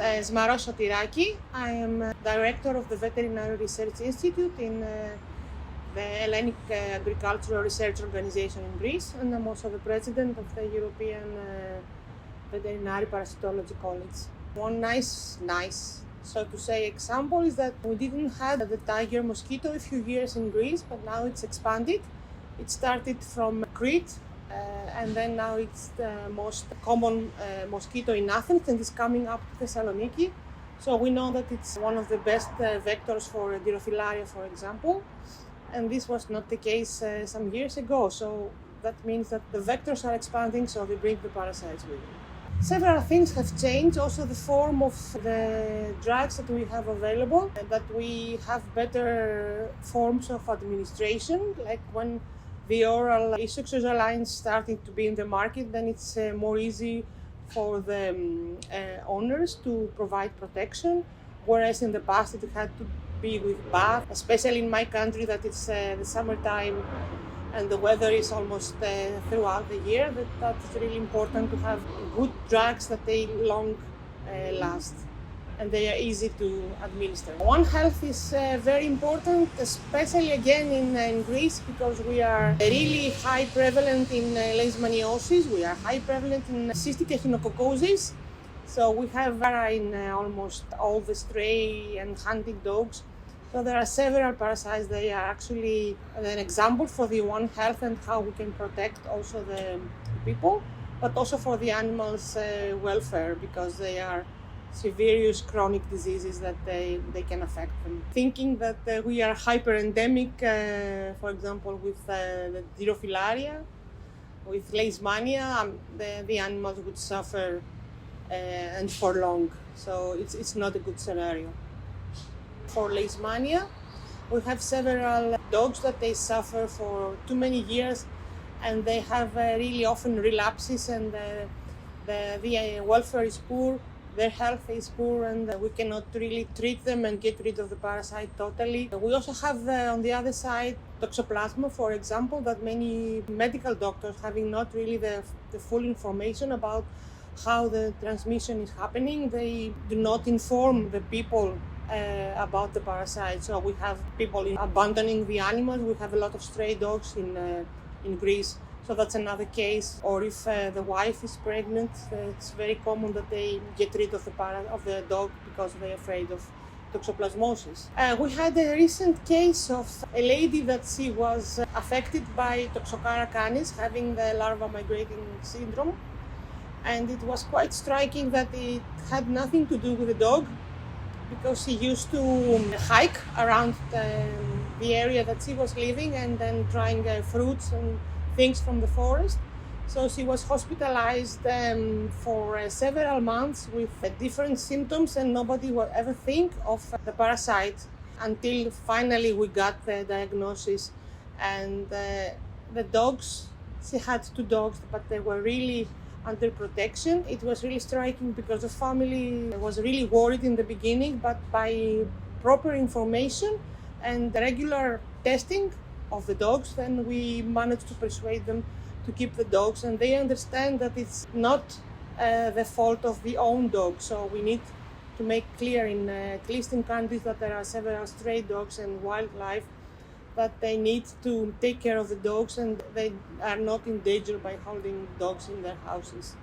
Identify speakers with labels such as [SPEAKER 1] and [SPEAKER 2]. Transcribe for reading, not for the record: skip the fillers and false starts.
[SPEAKER 1] Smaragda Sotiraki. I am director of the Veterinary Research Institute in the Hellenic Agricultural Research Organization in Greece, and I'm also the president of the European Veterinary Parasitology College. One nice, so to say, example is that we didn't have the tiger mosquito a few years in Greece, but now it's expanded. It started from Crete, and then now it's the most common mosquito in Athens, and is coming up to Thessaloniki. So we know that it's one of the best vectors for Dirophilaria, for example. And this was not the case some years ago. So that means that the vectors are expanding, so they bring the parasites with them. Several things have changed. Also the form of the drugs that we have available, that we have better forms of administration, like when the oral isoxazoline starting to be in the market, then it's more easy for the owners to provide protection, whereas in the past it had to be with bath, especially in my country that it's the summertime and the weather is almost throughout the year, that's really important to have good drugs that they long last and they are easy to administer. One Health is very important, especially again in Greece, because we are really high prevalent in leishmaniasis, we are high prevalent in cystic echinococcosis. So we have in almost all the stray and hunting dogs. So there are several parasites. They are actually an example for the One Health and how we can protect also the people, but also for the animals' welfare, because they are serious chronic diseases that they can affect them. Thinking that we are hyper-endemic, for example, with the Dirophilaria, with leishmania, the animals would suffer and for long. So it's not a good scenario. For leishmania, we have several dogs that they suffer for too many years, and they have really often relapses, and the welfare is poor, their health is poor, and we cannot really treat them and get rid of the parasite totally. We also have on the other side toxoplasma, for example, that many medical doctors, having not really the full information about how the transmission is happening, they do not inform the people about the parasite. So we have people abandoning the animals. We have a lot of stray dogs in Greece. So that's another case. Or if the wife is pregnant, it's very common that they get rid of the dog because they're afraid of toxoplasmosis. We had a recent case of a lady that she was affected by Toxocara canis, having the larva migrating syndrome. And it was quite striking that it had nothing to do with the dog, because she used to hike around the area that she was living and then trying fruits and things from the forest. So she was hospitalized for several months with different symptoms, and nobody would ever think of the parasite until finally we got the diagnosis. And the dogs, she had 2 dogs, but they were really under protection. It was really striking because the family was really worried in the beginning, but by proper information and regular testing of the dogs, then we managed to persuade them to keep the dogs, and they understand that it's not the fault of the own dog. So we need to make clear, at least in countries that there are several stray dogs and wildlife, that they need to take care of the dogs and they are not in danger by holding dogs in their houses.